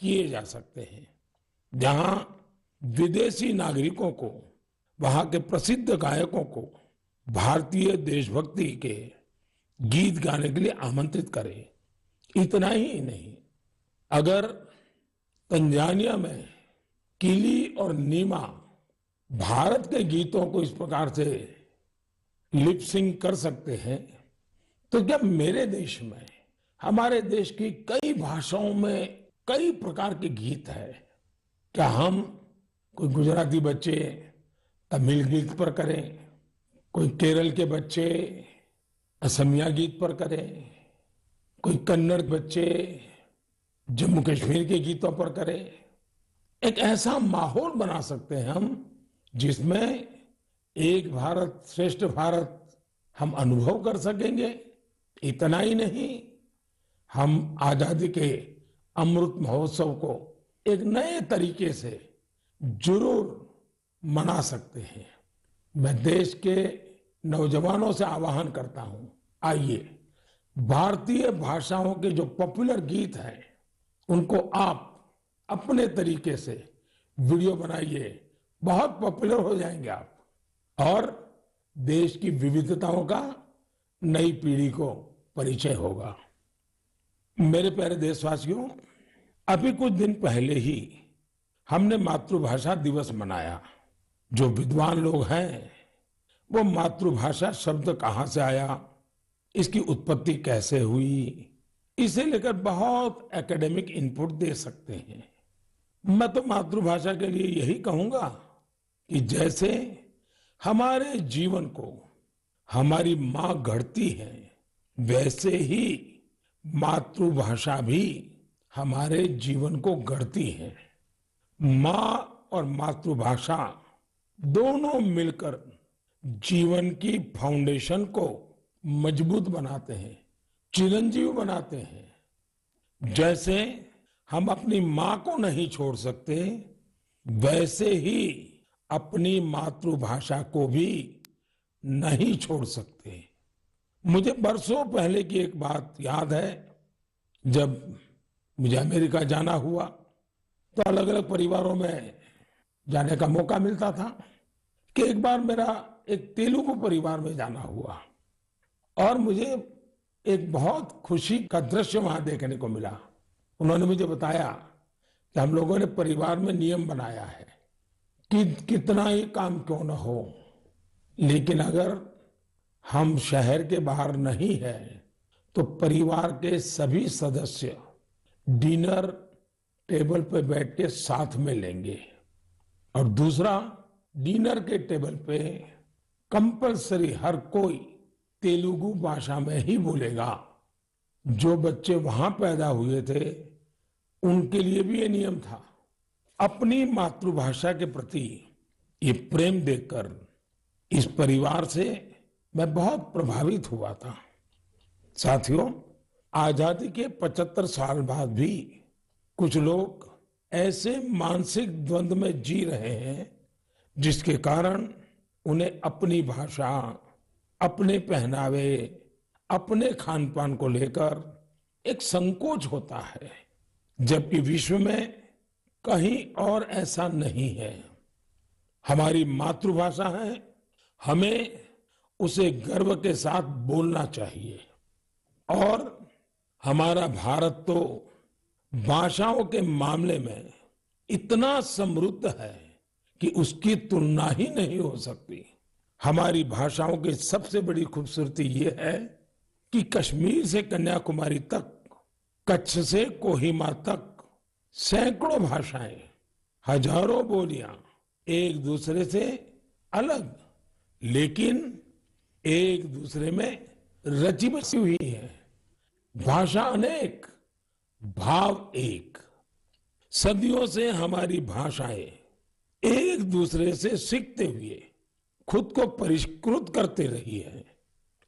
किए जा सकते हैं, जहां विदेशी नागरिकों को, वहां के प्रसिद्ध गायकों को भारतीय देशभक्ति के गीत गाने के लिए आमंत्रित करें। इतना ही नहीं, अगर तंजानिया में किली और नीमा भारत के गीतों को इस प्रकार से लिप सिंक कर सकते हैं, तो क्या मेरे देश में, हमारे देश की कई भाषाओं में कई प्रकार के गीत हैं, क्या हम कोई गुजराती बच्चे तमिल गीत पर करें, कोई केरल के बच्चे असमिया गीत पर करें, कोई कन्नड़ बच्चे जम्मू कश्मीर के गीतों पर करें? एक ऐसा माहौल बना सकते हैं हम जिसमें एक भारत श्रेष्ठ भारत हम अनुभव कर सकेंगे। इतना ही नहीं, हम आजादी के अमृत महोत्सव को एक नए तरीके से जरूर मना सकते हैं। मैं देश के नौजवानों से आह्वान करता हूं, आइए भारतीय भाषाओं के जो पॉपुलर गीत हैं उनको आप अपने तरीके से वीडियो बनाइए, बहुत पॉपुलर हो जाएंगे आप, और देश की विविधताओं का नई पीढ़ी को परिचय होगा। मेरे प्यारे देशवासियों, अभी कुछ दिन पहले ही हमने मातृभाषा दिवस मनाया। जो विद्वान लोग हैं वो मातृभाषा शब्द कहां से आया, इसकी उत्पत्ति कैसे हुई, इसे लेकर बहुत एकेडमिक इनपुट दे सकते हैं। मैं तो मातृभाषा के लिए यही कहूंगा कि जैसे हमारे जीवन को हमारी मां गढ़ती है, वैसे ही मातृभाषा भी हमारे जीवन को गढ़ती है। मां और मातृभाषा दोनों मिलकर जीवन की फाउंडेशन को मजबूत बनाते हैं, चिरंजीव बनाते हैं। जैसे हम अपनी मां को नहीं छोड़ सकते, वैसे ही अपनी मातृभाषा को भी नहीं छोड़ सकते। मुझे बरसों पहले की एक बात याद है, जब मुझे अमेरिका जाना हुआ तो अलग अलग परिवारों में जाने का मौका मिलता था कि एक बार मेरा एक तेलुगु परिवार में जाना हुआ और मुझे एक बहुत खुशी का दृश्य वहां देखने को मिला। उन्होंने मुझे बताया कि हम लोगों ने परिवार में नियम बनाया है कि कितना ही काम क्यों न हो, लेकिन अगर हम शहर के बाहर नहीं है तो परिवार के सभी सदस्य डिनर टेबल पर बैठ के साथ में लेंगे। और दूसरा, डिनर के टेबल पे कंपलसरी हर कोई तेलुगु भाषा में ही बोलेगा। जो बच्चे वहां पैदा हुए थे उनके लिए भी ये नियम था। अपनी मातृभाषा के प्रति ये प्रेम देखकर इस परिवार से मैं बहुत प्रभावित हुआ था। साथियों, आजादी के 75 साल बाद भी कुछ लोग ऐसे मानसिक द्वंद में जी रहे हैं जिसके कारण उन्हें अपनी भाषा, अपने पहनावे, अपने खान पान को लेकर एक संकोच होता है, जबकि विश्व में कहीं और ऐसा नहीं है। हमारी मातृभाषा है, हमें उसे गर्व के साथ बोलना चाहिए। और हमारा भारत तो भाषाओं के मामले में इतना समृद्ध है कि उसकी तुलना ही नहीं हो सकती। हमारी भाषाओं की सबसे बड़ी खूबसूरती ये है कि कश्मीर से कन्याकुमारी तक, कच्छ से कोहिमा तक सैकड़ों भाषाएं, हजारों बोलियां एक दूसरे से अलग लेकिन एक दूसरे में रची बसी हुई है। भाषा अनेक, भाव एक। सदियों से हमारी भाषाएं एक दूसरे से सीखते हुए खुद को परिष्कृत करते रही है,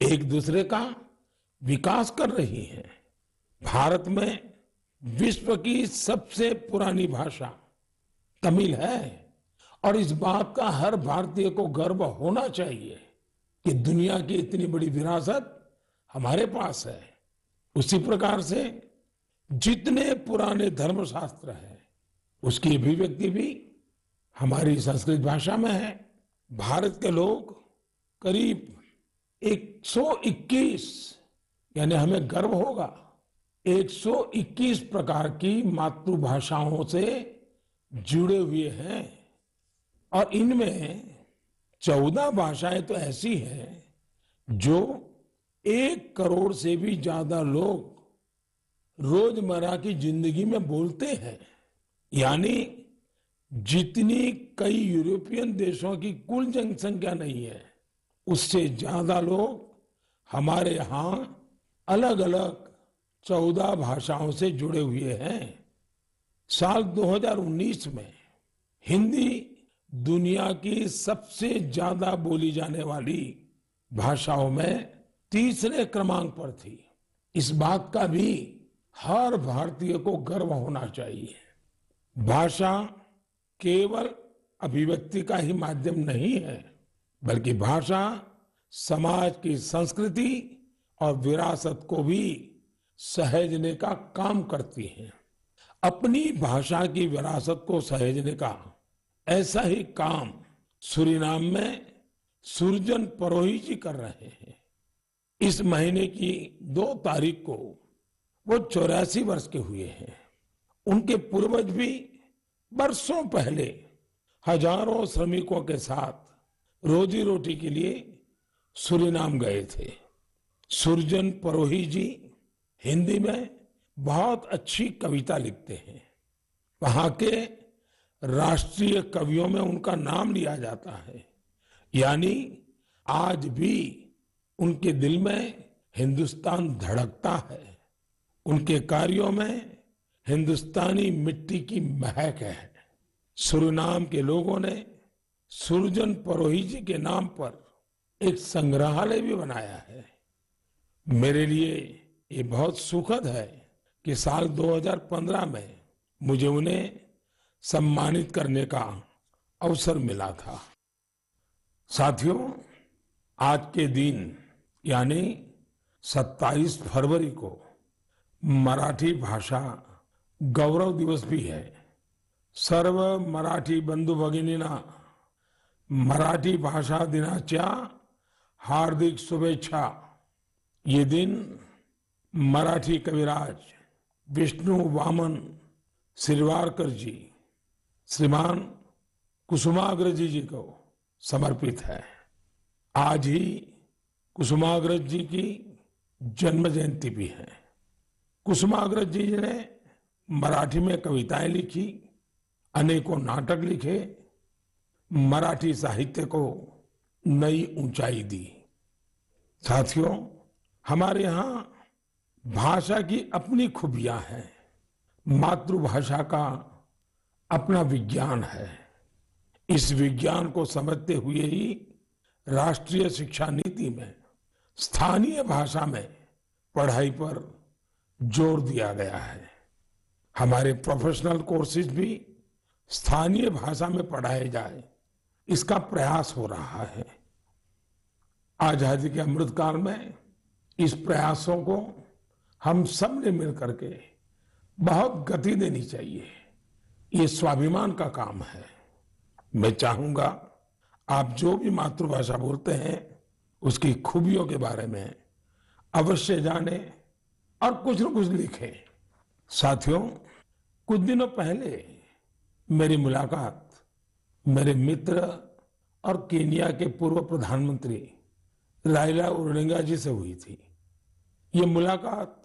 एक दूसरे का विकास कर रही है। भारत में विश्व की सबसे पुरानी भाषा तमिल है और इस बात का हर भारतीय को गर्व होना चाहिए कि दुनिया की इतनी बड़ी विरासत हमारे पास है। उसी प्रकार से जितने पुराने धर्मशास्त्र हैं उसकी अभिव्यक्ति भी हमारी संस्कृत भाषा में है। भारत के लोग करीब 121, यानी हमें गर्व होगा, 121 प्रकार की मातृभाषाओं से जुड़े हुए हैं और इनमें 14 भाषाएं तो ऐसी हैं जो 1 करोड़ से भी ज्यादा लोग रोजमर्रा की जिंदगी में बोलते हैं। यानी जितनी कई यूरोपियन देशों की कुल जनसंख्या नहीं है, उससे ज्यादा लोग हमारे यहाँ अलग अलग 14 भाषाओं से जुड़े हुए हैं। साल 2019 में हिंदी दुनिया की सबसे ज्यादा बोली जाने वाली भाषाओं में तीसरे क्रमांक पर थी। इस बात का भी हर भारतीय को गर्व होना चाहिए। भाषा केवल अभिव्यक्ति का ही माध्यम नहीं है, बल्कि भाषा समाज की संस्कृति और विरासत को भी सहेजने का काम करती है। अपनी भाषा की विरासत को सहेजने का ऐसा ही काम सूरीनाम में सुरजन परोही जी कर रहे हैं। इस महीने की 2 तारीख को वो 84 वर्ष के हुए हैं। उनके पूर्वज भी बरसों पहले हजारों श्रमिकों के साथ रोजी रोटी के लिए सूरीनाम गए थे। सुरजन परोही जी हिंदी में बहुत अच्छी कविता लिखते हैं। वहां के राष्ट्रीय कवियों में उनका नाम लिया जाता है। यानी आज भी उनके दिल में हिंदुस्तान धड़कता है। उनके कार्यों में हिंदुस्तानी मिट्टी की महक है। सूरीनाम के लोगों ने सुरजन परोही जी के नाम पर एक संग्रहालय भी बनाया है। मेरे लिए ये बहुत सुखद है कि साल 2015 में मुझे उन्हें सम्मानित करने का अवसर मिला था। साथियों, आज के दिन यानी 27 फरवरी को मराठी भाषा गौरव दिवस भी है। सर्व मराठी बंधू भगिनींना मराठी भाषा दिनाच्या हार्दिक शुभेच्छा। ये दिन मराठी कविराज विष्णु वामन शिरवाडकर जी, श्रीमान कुसुमाग्रज जी को समर्पित है। आज ही कुसुमाग्रज जी की जन्म जयंती भी है। कुसुमाग्रज जी ने मराठी में कविताएं लिखी, अनेकों नाटक लिखे, मराठी साहित्य को नई ऊंचाई दी। साथियों, हमारे यहाँ भाषा की अपनी खूबियां हैं। मातृभाषा का अपना विज्ञान है। इस विज्ञान को समझते हुए ही राष्ट्रीय शिक्षा नीति में स्थानीय भाषा में पढ़ाई पर जोर दिया गया है। हमारे प्रोफेशनल कोर्सेज भी स्थानीय भाषा में पढ़ाए जाए, इसका प्रयास हो रहा है। आजादी के अमृतकाल में इस प्रयासों को हम सब ने मिलकर के बहुत गति देनी चाहिए। ये स्वाभिमान का काम है। मैं चाहूंगा आप जो भी मातृभाषा बोलते हैं उसकी खूबियों के बारे में अवश्य जाने और कुछ न कुछ लिखें। साथियों, कुछ दिनों पहले मेरी मुलाकात मेरे मित्र और केनिया के पूर्व प्रधानमंत्री राइला ओडिंगा जी से हुई थी। ये मुलाकात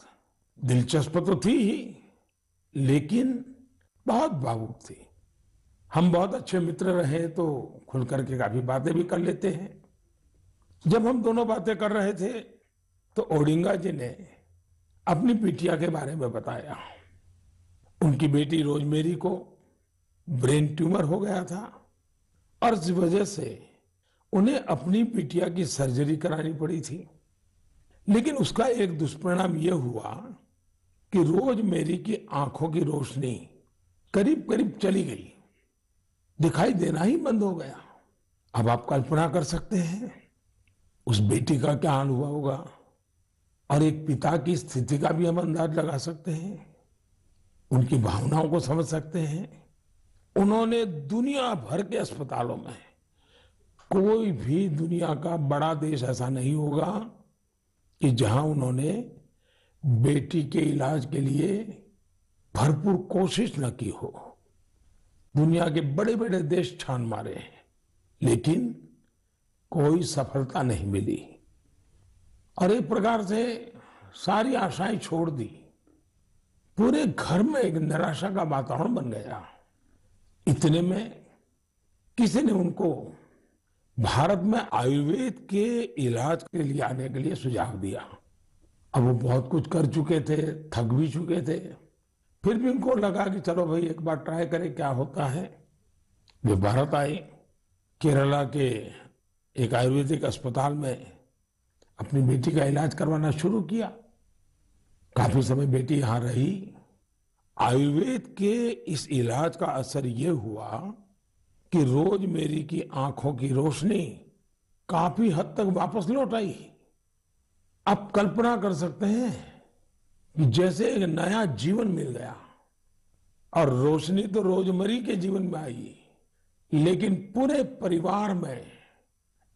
दिलचस्प तो थी ही, लेकिन बहुत भावुक थी। हम बहुत अच्छे मित्र रहे तो खुल करके काफी बातें भी कर लेते हैं। जब हम दोनों बातें कर रहे थे तो ओडिंगा जी ने अपनी बिटिया के बारे में बताया। उनकी बेटी रोजमेरी को ब्रेन ट्यूमर हो गया था और इस वजह से उन्हें अपनी बिटिया की सर्जरी करानी पड़ी थी। लेकिन उसका एक दुष्परिणाम यह हुआ कि रोजमेरी की आंखों की रोशनी करीब करीब चली गई, दिखाई देना ही बंद हो गया। अब आप कल्पना कर सकते हैं उस बेटी का क्या हाल हुआ होगा, और एक पिता की स्थिति का भी हम अंदाज लगा सकते हैं। उनकी भावनाओं को समझ सकते हैं। उन्होंने दुनिया भर के अस्पतालों में, कोई भी दुनिया का बड़ा देश ऐसा नहीं होगा कि जहां उन्होंने बेटी के इलाज के लिए भरपूर कोशिश न की हो। दुनिया के बड़े बड़े देश छान मारे हैं, लेकिन कोई सफलता नहीं मिली और एक प्रकार से सारी आशाएं छोड़ दी। पूरे घर में एक निराशा का वातावरण बन गया। इतने में किसी ने उनको भारत में आयुर्वेद के इलाज के लिए आने के लिए सुझाव दिया। अब वो बहुत कुछ कर चुके थे, थक भी चुके थे, फिर भी उनको लगा कि चलो भाई एक बार ट्राई करें क्या होता है। वे भारत आए, केरला के एक आयुर्वेदिक अस्पताल में अपनी बेटी का इलाज करवाना शुरू किया। काफी समय बेटी यहां रही। आयुर्वेद के इस इलाज का असर ये हुआ कि रोज मेरी की आंखों की रोशनी काफी हद तक वापस लौट आई। आप कल्पना कर सकते हैं कि जैसे एक नया जीवन मिल गया। और रोशनी तो रोजमर्रा के जीवन में आई, लेकिन पूरे परिवार में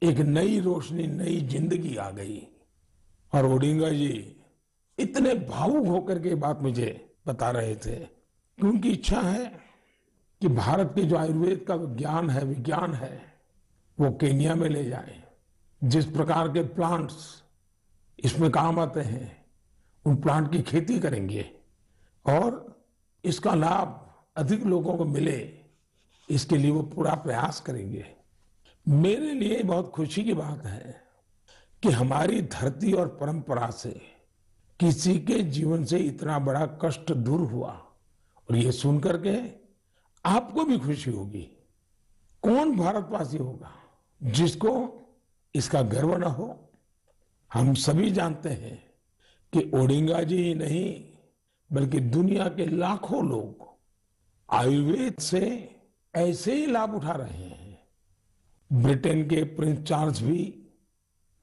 एक नई रोशनी, नई जिंदगी आ गई। और ओडिंगा जी इतने भावुक होकर के बात मुझे बता रहे थे कि उनकी इच्छा है कि भारत के जो आयुर्वेद का ज्ञान है, विज्ञान है, वो केन्या में ले जाए। जिस प्रकार के प्लांट्स इसमें काम आते हैं, उन प्लांट की खेती करेंगे और इसका लाभ अधिक लोगों को मिले, इसके लिए वो पूरा प्रयास करेंगे। मेरे लिए बहुत खुशी की बात है कि हमारी धरती और परंपरा से किसी के जीवन से इतना बड़ा कष्ट दूर हुआ। और ये सुनकर के आपको भी खुशी होगी। कौन भारतवासी होगा जिसको इसका गर्व न हो। हम सभी जानते हैं कि ओडिंगा जी ही नहीं, बल्कि दुनिया के लाखों लोग आयुर्वेद से ऐसे ही लाभ उठा रहे हैं। ब्रिटेन के प्रिंस चार्ल्स भी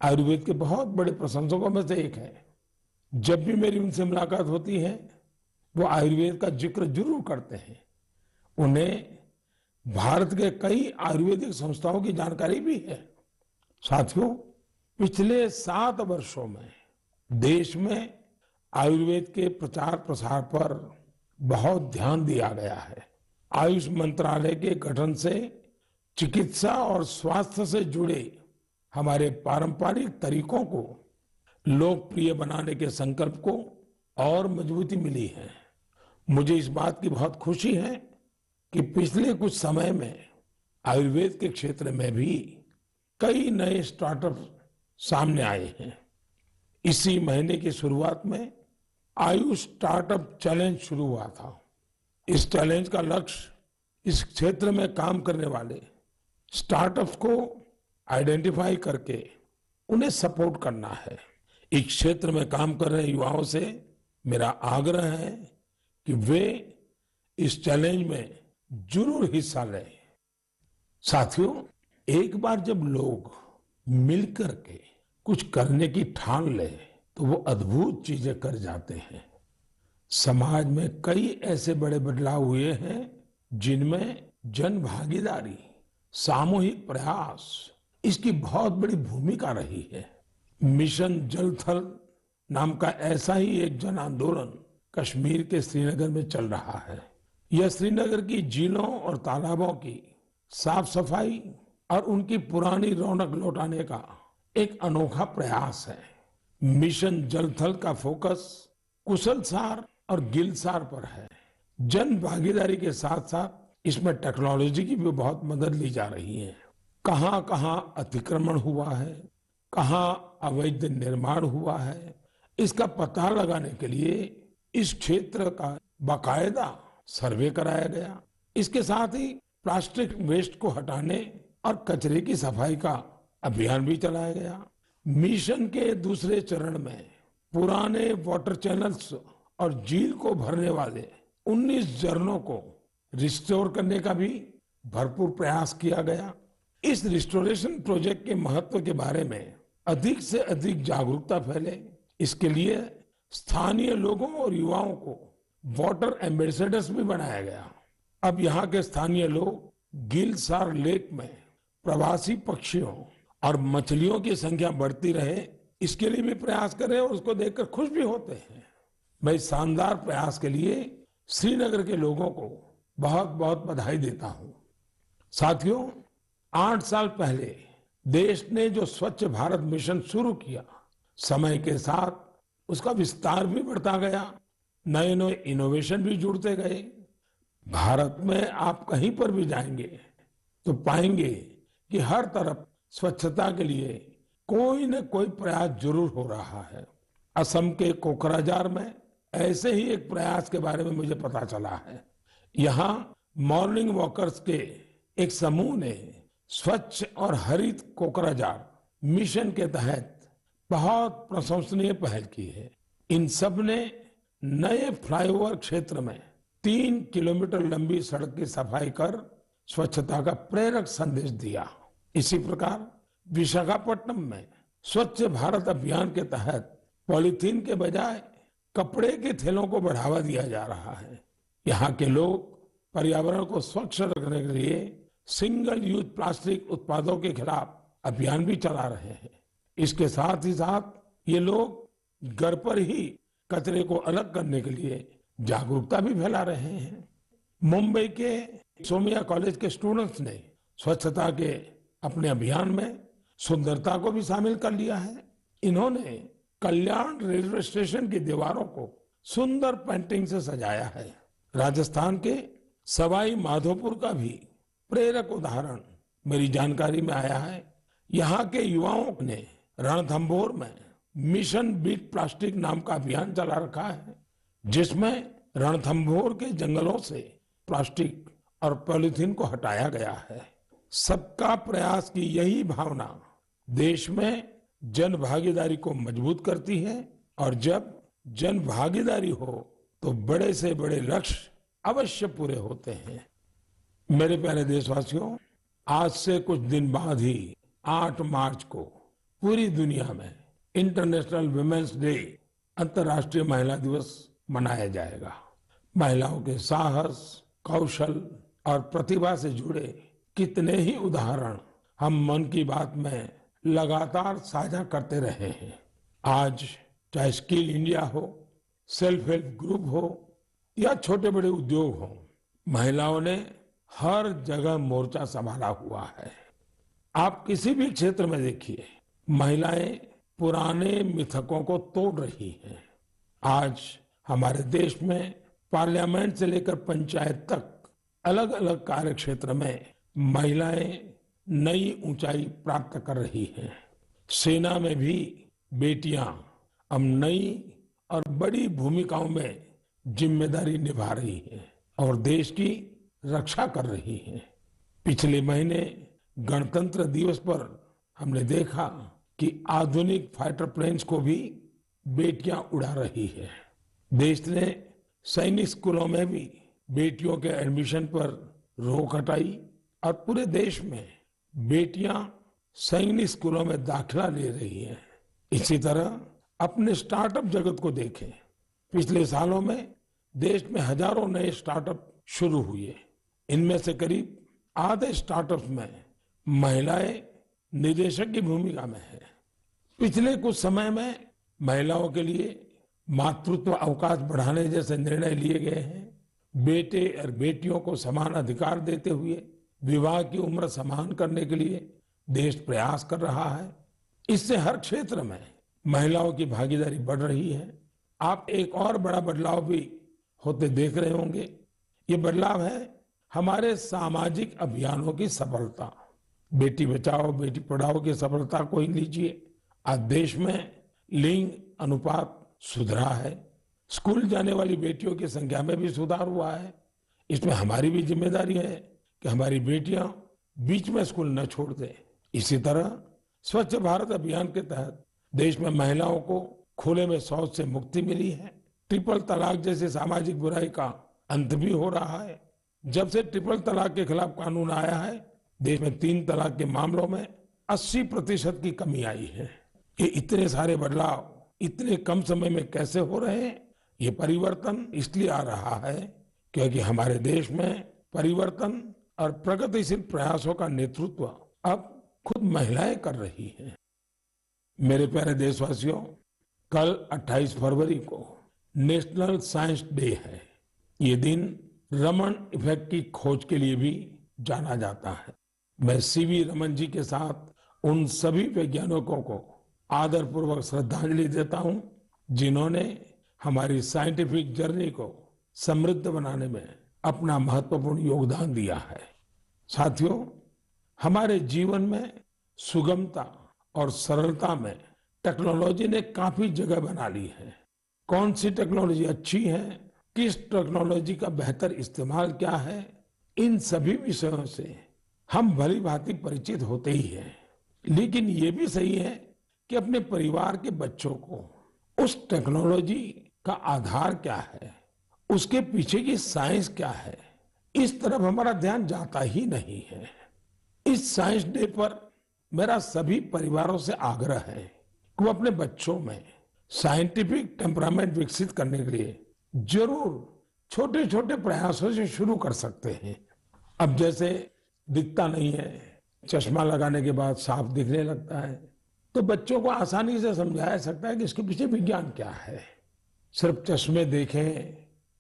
आयुर्वेद के बहुत बड़े प्रशंसकों में से एक है। जब भी मेरी उनसे मुलाकात होती है, वो आयुर्वेद का जिक्र जरूर करते हैं। उन्हें भारत के कई आयुर्वेदिक संस्थाओं की जानकारी भी है। साथियों, पिछले 7 वर्षों में देश में आयुर्वेद के प्रचार प्रसार पर बहुत ध्यान दिया गया है। आयुष मंत्रालय के गठन से चिकित्सा और स्वास्थ्य से जुड़े हमारे पारंपरिक तरीकों को लोकप्रिय बनाने के संकल्प को और मजबूती मिली है। मुझे इस बात की बहुत खुशी है कि पिछले कुछ समय में आयुर्वेद के क्षेत्र में भी कई नए स्टार्टअप सामने आए हैं। इसी महीने की शुरुआत में आयुष स्टार्टअप चैलेंज शुरू हुआ था। इस चैलेंज का लक्ष्य इस क्षेत्र में काम करने वाले स्टार्टअप्स को आइडेंटिफाई करके उन्हें सपोर्ट करना है। इस क्षेत्र में काम कर रहे युवाओं से मेरा आग्रह है कि वे इस चैलेंज में जरूर हिस्सा लें। साथियों, एक बार जब लोग मिलकर के कुछ करने की ठान ले तो वो अद्भुत चीजें कर जाते हैं। समाज में कई ऐसे बड़े बदलाव हुए हैं जिनमें जन भागीदारी, सामूहिक प्रयास, इसकी बहुत बड़ी भूमिका रही है। मिशन जल थल नाम का ऐसा ही एक जन आंदोलन कश्मीर के श्रीनगर में चल रहा है। यह श्रीनगर की झीलों और तालाबों की साफ सफाई और उनकी पुरानी रौनक लौटाने का एक अनोखा प्रयास है। मिशन जल थल का फोकस कुशलसार और गिलसार पर है। जन भागीदारी के साथ साथ इसमें टेक्नोलॉजी की भी बहुत मदद ली जा रही है। कहां कहां अतिक्रमण हुआ है, कहां अवैध निर्माण हुआ है, इसका पता लगाने के लिए इस क्षेत्र का बाकायदा सर्वे कराया गया। इसके साथ ही प्लास्टिक वेस्ट को हटाने और कचरे की सफाई का अभियान भी चलाया गया। मिशन के दूसरे चरण में पुराने वाटर चैनल्स और झील को भरने वाले 19 झरनों को रिस्टोर करने का भी भरपूर प्रयास किया गया। इस रिस्टोरेशन प्रोजेक्ट के महत्व के बारे में अधिक से अधिक जागरूकता फैले, इसके लिए स्थानीय लोगों और युवाओं को वाटर एम्बेसडर्स भी बनाया गया। अब यहाँ के स्थानीय लोग गिलसार लेक में प्रवासी पक्षियों और मछलियों की संख्या बढ़ती रहे, इसके लिए भी प्रयास कर रहे हैं और उसको देखकर खुश भी होते हैं। मैं इस शानदार प्रयास के लिए श्रीनगर के लोगों को बहुत बहुत बधाई देता हूं। साथियों, 8 साल पहले देश ने जो स्वच्छ भारत मिशन शुरू किया, समय के साथ उसका विस्तार भी बढ़ता गया, नए नए इनोवेशन भी जुड़ते गए। भारत में आप कहीं पर भी जाएंगे तो पाएंगे कि हर तरफ स्वच्छता के लिए कोई न कोई प्रयास जरूर हो रहा है। असम के कोकराझार में ऐसे ही एक प्रयास के बारे में मुझे पता चला है। यहाँ मॉर्निंग वॉकर्स के एक समूह ने स्वच्छ और हरित कोकराझार मिशन के तहत बहुत प्रशंसनीय पहल की है। इन सब ने नए फ्लाईओवर क्षेत्र में 3 किलोमीटर लंबी सड़क की सफाई कर स्वच्छता का प्रेरक संदेश दिया। इसी प्रकार विशाखापट्टनम में स्वच्छ भारत अभियान के तहत पॉलीथीन के बजाय कपड़े के थैलों को बढ़ावा दिया जा रहा है। यहाँ के लोग पर्यावरण को स्वच्छ रखने के लिए सिंगल यूज प्लास्टिक उत्पादों के खिलाफ अभियान भी चला रहे हैं। इसके साथ ही साथ ये लोग घर पर ही कचरे को अलग करने के लिए जागरूकता भी फैला रहे हैं। मुंबई के सोमिया कॉलेज के स्टूडेंट्स ने स्वच्छता के अपने अभियान में सुंदरता को भी शामिल कर लिया है। इन्होंने कल्याण रेलवे स्टेशन की दीवारों को सुंदर पेंटिंग से सजाया है। राजस्थान के सवाई माधोपुर का भी प्रेरक उदाहरण मेरी जानकारी में आया है। यहाँ के युवाओं ने रणथंभौर में मिशन बीट प्लास्टिक नाम का अभियान चला रखा है, जिसमें रणथंभौर के जंगलों से प्लास्टिक और पॉलीथीन को हटाया गया है। सबका प्रयास की यही भावना देश में जन भागीदारी को मजबूत करती है और जब जन भागीदारी हो तो बड़े से बड़े लक्ष्य अवश्य पूरे होते हैं। मेरे प्यारे देशवासियों, आज से कुछ दिन बाद ही 8 मार्च को पूरी दुनिया में इंटरनेशनल वुमेन्स डे, अंतर्राष्ट्रीय महिला दिवस मनाया जाएगा। महिलाओं के साहस, कौशल और प्रतिभा से जुड़े कितने ही उदाहरण हम मन की बात में लगातार साझा करते रहे हैं। आज चाहे स्किल इंडिया हो, सेल्फ हेल्प ग्रुप हो या छोटे बड़े उद्योग हो, महिलाओं ने हर जगह मोर्चा संभाला हुआ है। आप किसी भी क्षेत्र में देखिए, महिलाएं पुराने मिथकों को तोड़ रही हैं। आज हमारे देश में पार्लियामेंट से लेकर पंचायत तक अलग अलग कार्य क्षेत्र में महिलाएं नई ऊंचाई प्राप्त कर रही हैं। सेना में भी बेटियां अब नई और बड़ी भूमिकाओं में जिम्मेदारी निभा रही हैं और देश की रक्षा कर रही हैं। पिछले महीने गणतंत्र दिवस पर हमने देखा कि आधुनिक फाइटर प्लेन्स को भी बेटियां उड़ा रही है। देश ने सैनिक स्कूलों में भी बेटियों के एडमिशन पर रोक हटाई और पूरे देश में बेटियां सैनिक स्कूलों में दाखिला ले रही हैं। इसी तरह अपने स्टार्टअप जगत को देखें। पिछले सालों में देश में हजारों नए स्टार्टअप शुरू हुए। इनमें से करीब आधे स्टार्टअप्स में महिलाएं निदेशक की भूमिका में है। पिछले कुछ समय में महिलाओं के लिए मातृत्व अवकाश बढ़ाने जैसे निर्णय लिए गए हैं। बेटे और बेटियों को समान अधिकार देते हुए विवाह की उम्र समान करने के लिए देश प्रयास कर रहा है। इससे हर क्षेत्र में महिलाओं की भागीदारी बढ़ रही है। आप एक और बड़ा बदलाव भी होते देख रहे होंगे। ये बदलाव है हमारे सामाजिक अभियानों की सफलता। बेटी बचाओ बेटी पढ़ाओ की सफलता को ही लीजिए। आज देश में लिंग अनुपात सुधरा है। स्कूल जाने वाली बेटियों की संख्या में भी सुधार हुआ है। इसमें हमारी भी जिम्मेदारी है कि हमारी बेटियां बीच में स्कूल न छोड़ दें। इसी तरह स्वच्छ भारत अभियान के तहत देश में महिलाओं को खुले में शौच से मुक्ति मिली है। ट्रिपल तलाक जैसी सामाजिक बुराई का अंत भी हो रहा है। जब से ट्रिपल तलाक के खिलाफ कानून आया है, देश में 3 तलाक के मामलों में 80% की कमी आई है। ये इतने सारे बदलाव इतने कम समय में कैसे हो रहे हैं, ये परिवर्तन इसलिए आ रहा है क्योंकि हमारे देश में परिवर्तन और प्रगतिशील प्रयासों का नेतृत्व अब खुद महिलाएं कर रही हैं। मेरे प्यारे देशवासियों, कल 28 फरवरी को नेशनल साइंस डे है। ये दिन रमन इफेक्ट की खोज के लिए भी जाना जाता है। मैं सीवी रमन जी के साथ उन सभी वैज्ञानिकों को आदरपूर्वक श्रद्धांजलि देता हूं जिन्होंने हमारी साइंटिफिक जर्नी को समृद्ध बनाने में अपना महत्वपूर्ण योगदान दिया है। साथियों, हमारे जीवन में सुगमता और सरलता में टेक्नोलॉजी ने काफी जगह बना ली है। कौन सी टेक्नोलॉजी अच्छी है, किस टेक्नोलॉजी का बेहतर इस्तेमाल क्या है, इन सभी विषयों से हम भली भांति परिचित होते ही हैं। लेकिन ये भी सही है कि अपने परिवार के बच्चों को उस टेक्नोलॉजी का आधार क्या है, उसके पीछे की साइंस क्या है, इस तरफ हमारा ध्यान जाता ही नहीं है। इस साइंस डे पर मेरा सभी परिवारों से आग्रह है कि वो अपने बच्चों में साइंटिफिक टेम्परामेंट विकसित करने के लिए जरूर छोटे छोटे प्रयासों से शुरू कर सकते हैं। अब जैसे दिखता नहीं है, चश्मा लगाने के बाद साफ दिखने लगता है, तो बच्चों को आसानी से समझाया सकता है कि इसके पीछे विज्ञान क्या है। सिर्फ चश्मे देखें,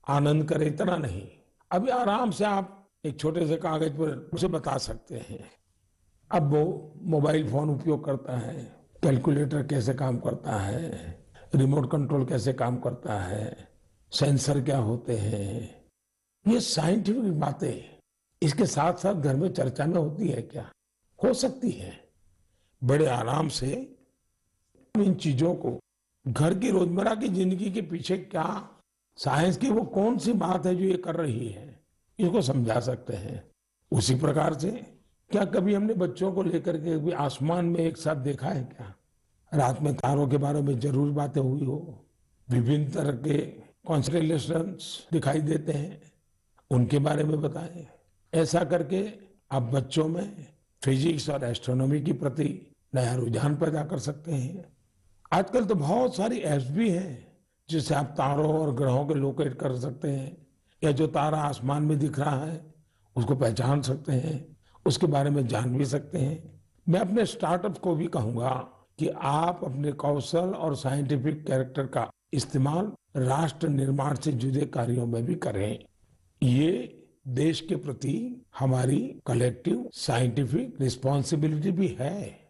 आनंद करें, इतना नहीं। अभी आराम से आप एक छोटे से कागज पर उसे बता सकते हैं। अब वो मोबाइल फोन उपयोग करता है, कैलकुलेटर कैसे काम करता है, रिमोट कंट्रोल कैसे काम करता है, सेंसर क्या होते हैं, ये साइंटिफिक बातें इसके साथ साथ घर में चर्चा में होती है क्या? हो सकती है। बड़े आराम से इन चीजों को घर की रोजमर्रा की जिंदगी के पीछे क्या साइंस की वो कौन सी बात है जो ये कर रही है, इसको समझा सकते हैं। उसी प्रकार से क्या कभी हमने बच्चों को लेकर के कभी आसमान में एक साथ देखा है क्या? रात में तारों के बारे में जरूर बातें हुई हो, विभिन्न तरह के कॉन्स्टेलेशंस दिखाई देते हैं, उनके बारे में बताएं। ऐसा करके आप बच्चों में फिजिक्स और एस्ट्रोनॉमी के प्रति नया रुझान पैदा कर सकते हैं। आजकल तो बहुत सारी ऐप्स भी हैं जिससे आप तारों और ग्रहों को लोकेट कर सकते हैं, या जो तारा आसमान में दिख रहा है उसको पहचान सकते हैं, उसके बारे में जान भी सकते हैं। मैं अपने स्टार्टअप को भी कहूंगा कि आप अपने कौशल और साइंटिफिक कैरेक्टर का इस्तेमाल राष्ट्र निर्माण से जुड़े कार्यों में भी करें। ये देश के प्रति हमारी कलेक्टिव साइंटिफिक रिस्पॉन्सिबिलिटी भी है।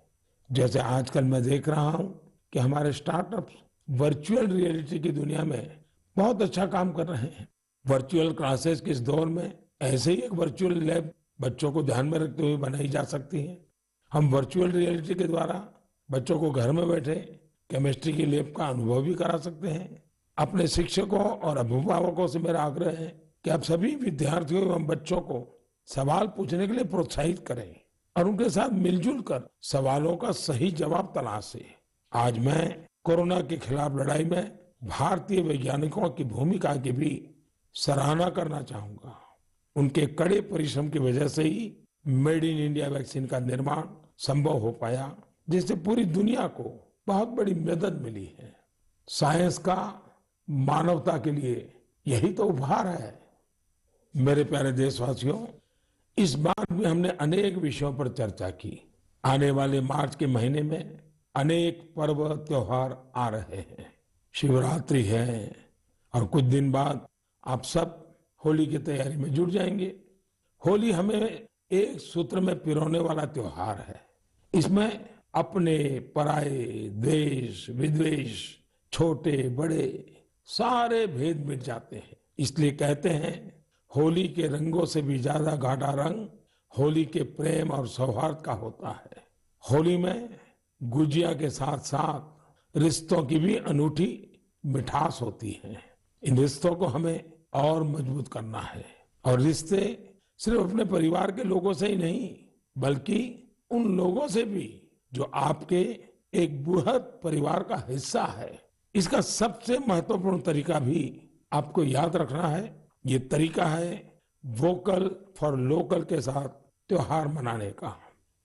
जैसे आजकल मैं देख रहा हूं कि हमारे स्टार्टअप वर्चुअल रियलिटी की दुनिया में बहुत अच्छा काम कर रहे हैं। वर्चुअल क्लासेस के इस दौर में ऐसे ही एक वर्चुअल लैब बच्चों को ध्यान में रखते हुए बनाई जा सकती है। हम वर्चुअल रियलिटी के द्वारा बच्चों को घर में बैठे केमिस्ट्री की लैब का अनुभव भी करा सकते हैं। अपने शिक्षकों और अभिभावकों से मेरा आग्रह है कि आप सभी विद्यार्थियों एवं बच्चों को सवाल पूछने के लिए प्रोत्साहित करें और उनके साथ मिलजुल कर सवालों का सही जवाब तलाशें। आज मैं कोरोना के खिलाफ लड़ाई में भारतीय वैज्ञानिकों की भूमिका की भी सराहना करना चाहूंगा। उनके कड़े परिश्रम की वजह से he made in India vaccine का निर्माण संभव हो पाया, जिससे पूरी दुनिया को बहुत बड़ी मदद मिली है। साइंस का मानवता के लिए यही तो उपहार है। मेरे प्यारे देशवासियों, इस बार भी हमने अनेक विषयों पर चर्चा की। आने वाले मार्च के महीने में अनेक पर्व त्योहार आ रहे हैं। शिवरात्रि है और कुछ दिन बाद आप सब होली की तैयारी में जुट जाएंगे। होली हमें एक सूत्र में पिरोने वाला त्योहार है। इसमें अपने पराये, द्वेष विद्वेष, छोटे बड़े सारे भेद मिट जाते हैं। इसलिए कहते हैं, होली के रंगों से भी ज्यादा गाढ़ा रंग होली के प्रेम और सौहार्द का होता है। होली में गुजिया के साथ साथ रिश्तों की भी अनूठी मिठास होती है। इन रिश्तों को हमें और मजबूत करना है, और रिश्ते सिर्फ अपने परिवार के लोगों से ही नहीं, बल्कि उन लोगों से भी जो आपके एक बृहद परिवार का हिस्सा है। इसका सबसे महत्वपूर्ण तरीका भी आपको याद रखना है। ये तरीका है वोकल फॉर लोकल के साथ त्योहार मनाने का।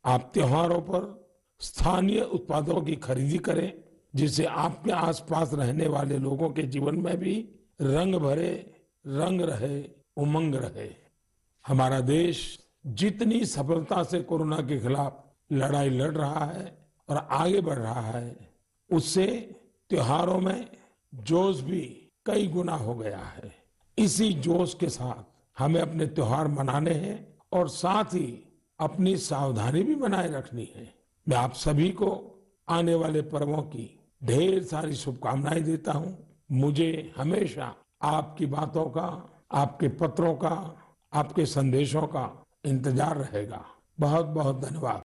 आप त्योहारों पर स्थानीय उत्पादों की खरीदी करें, जिससे आपके आसपास रहने वाले लोगों के जीवन में भी रंग भरे, रंग रहे, उमंग रहे। हमारा देश जितनी सफलता से कोरोना के खिलाफ लड़ाई लड़ रहा है और आगे बढ़ रहा है, उससे त्योहारों में जोश भी कई गुना हो गया है। इसी जोश के साथ हमें अपने त्योहार मनाने हैं और साथ ही अपनी सावधानी भी बनाए रखनी है। मैं आप सभी को आने वाले पर्वों की ढेर सारी शुभकामनाएं देता हूं। मुझे हमेशा आपकी बातों का, आपके पत्रों का, आपके संदेशों का इंतजार रहेगा। बहुत बहुत धन्यवाद।